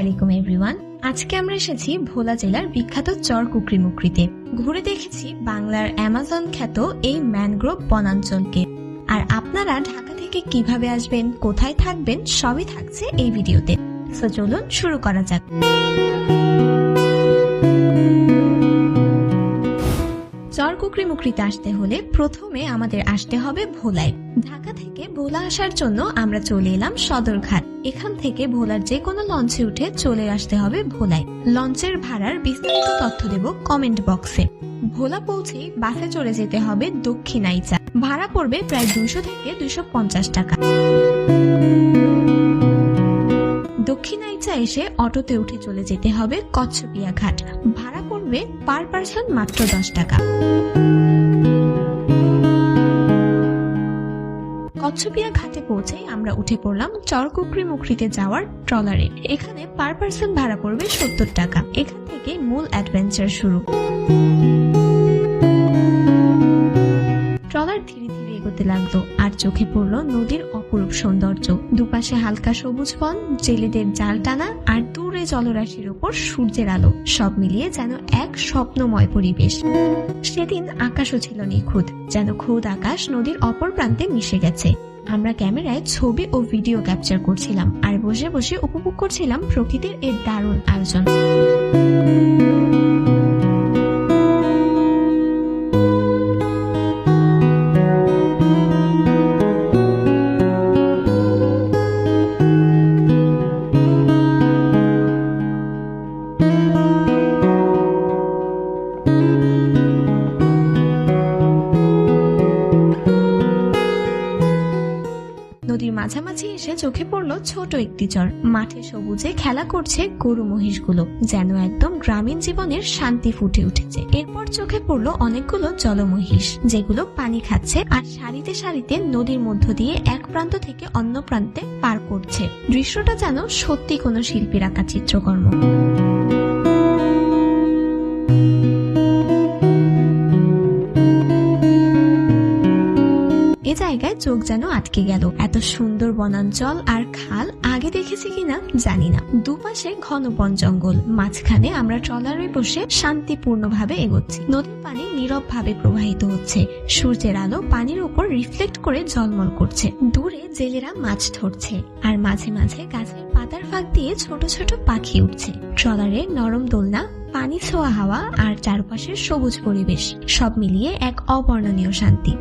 আলাইকুম এভরিওয়ান। আজকে আমরা এসেছি ভোলা জেলার বিখ্যাত চর কুকরিমুকরিতে। ঘুরে দেখেছি বাংলার অ্যামাজন খ্যাত এই ম্যানগ্রোভ বনাঞ্চলকে। আর আপনারা ঢাকা থেকে কিভাবে আসবেন, কোথায় থাকবেন, সবই থাকছে এই ভিডিওতে। সো চলুন শুরু করা যাক। চর কুকরিমুকরিতে আসতে হলে প্রথমে আমাদের আসতে হবে ভোলায়। ঢাকা থেকে ভোলা আসার জন্য আমরা চলে এলাম সদরঘাট। এখান থেকে ভোলার যে কোনো লঞ্চে উঠে চলে আসতে হবে ভোলায়। লঞ্চের ভাড়ার বিস্তারিত তথ্য দেব কমেন্ট বক্সে। ভোলা পৌঁছেই বাসে চলে যেতে হবে দক্ষিণাইচা। ভাড়া পড়বে প্রায় 200 থেকে 250 টাকা। দক্ষিণাইচা এসে অটোতে উঠে চলে যেতে হবে কচ্ছপিয়া ঘাট। ভাড়া পড়বে পার পারসন মাত্র 10 টাকা। কচ্ছপিয়া ঘাটে পৌঁছে আমরা উঠে পড়লাম চর কুকরিমুকরিতে যাওয়ার ট্রলারে। এখানে পার পারসন ভাড়া পড়বে 70 টাকা। এখান থেকে মূল অ্যাডভেঞ্চার শুরু। ট্রলার ধীরে ধীরে এগোতে লাগলো আর চোখে পড়লো নদীর অপরূপ সৌন্দর্য। দুপাশে হালকা সবুজ বন, জেলেদের জাল টানা আর দূরে জলরাশির উপর সূর্যের আলো, সব মিলিয়ে যেন এক স্বপ্নময় পরিবেশ। সেদিন আকাশও ছিল নিখুঁত, যেন খোদ আকাশ নদীর অপর প্রান্তে মিশে গেছে। আমরা ক্যামেরায় ছবি ও ভিডিও ক্যাপচার করছিলাম আর বসে বসে উপভোগ করছিলাম প্রকৃতির এর দারুণ আয়োজন। নদীর মাঝামাঝি এসে চোখে পড়লো ছোট একটি চর। মাঠে সবুজে খেলা করছে গরু মহিষগুলো, যেন একদম গ্রামীণ জীবনের শান্তি ফুটে উঠেছে। এরপর চোখে পড়লো অনেকগুলো জলমহিষ, যেগুলো পানি খাচ্ছে আর সারিতে সারিতে নদীর মধ্য দিয়ে এক প্রান্ত থেকে অন্য প্রান্তে পার করছে। দৃশ্যটা যেন সত্যি কোনো শিল্পীর আঁকা চিত্রকর্ম। এ জায়গায় চোখ যেন আটকে গেল। এত সুন্দর বনাঞ্চল আর খাল আগে দেখেছি কিনা জানি না। দুপাশে ঘন বন জঙ্গল, মাঝখানে আমরা ট্রলারে বসে শান্তিপূর্ণভাবে এগোচ্ছি। নদীর পানি নীরব ভাবে প্রবাহিত হচ্ছে। সূর্যের আলো পানির উপর রিফ্লেক্ট করে ঝলমল করছে। দূরে জেলেরা মাছ ধরছে আর মাঝে মাঝে গাছের পাতার ফাঁক দিয়ে ছোট ছোট পাখি উঠছে। ট্রলারে নরম দোলনা, পানি ছোঁয়া হাওয়া আর চারপাশের সবুজ পরিবেশ, সব মিলিয়ে এক অবর্ণনীয় শান্তি।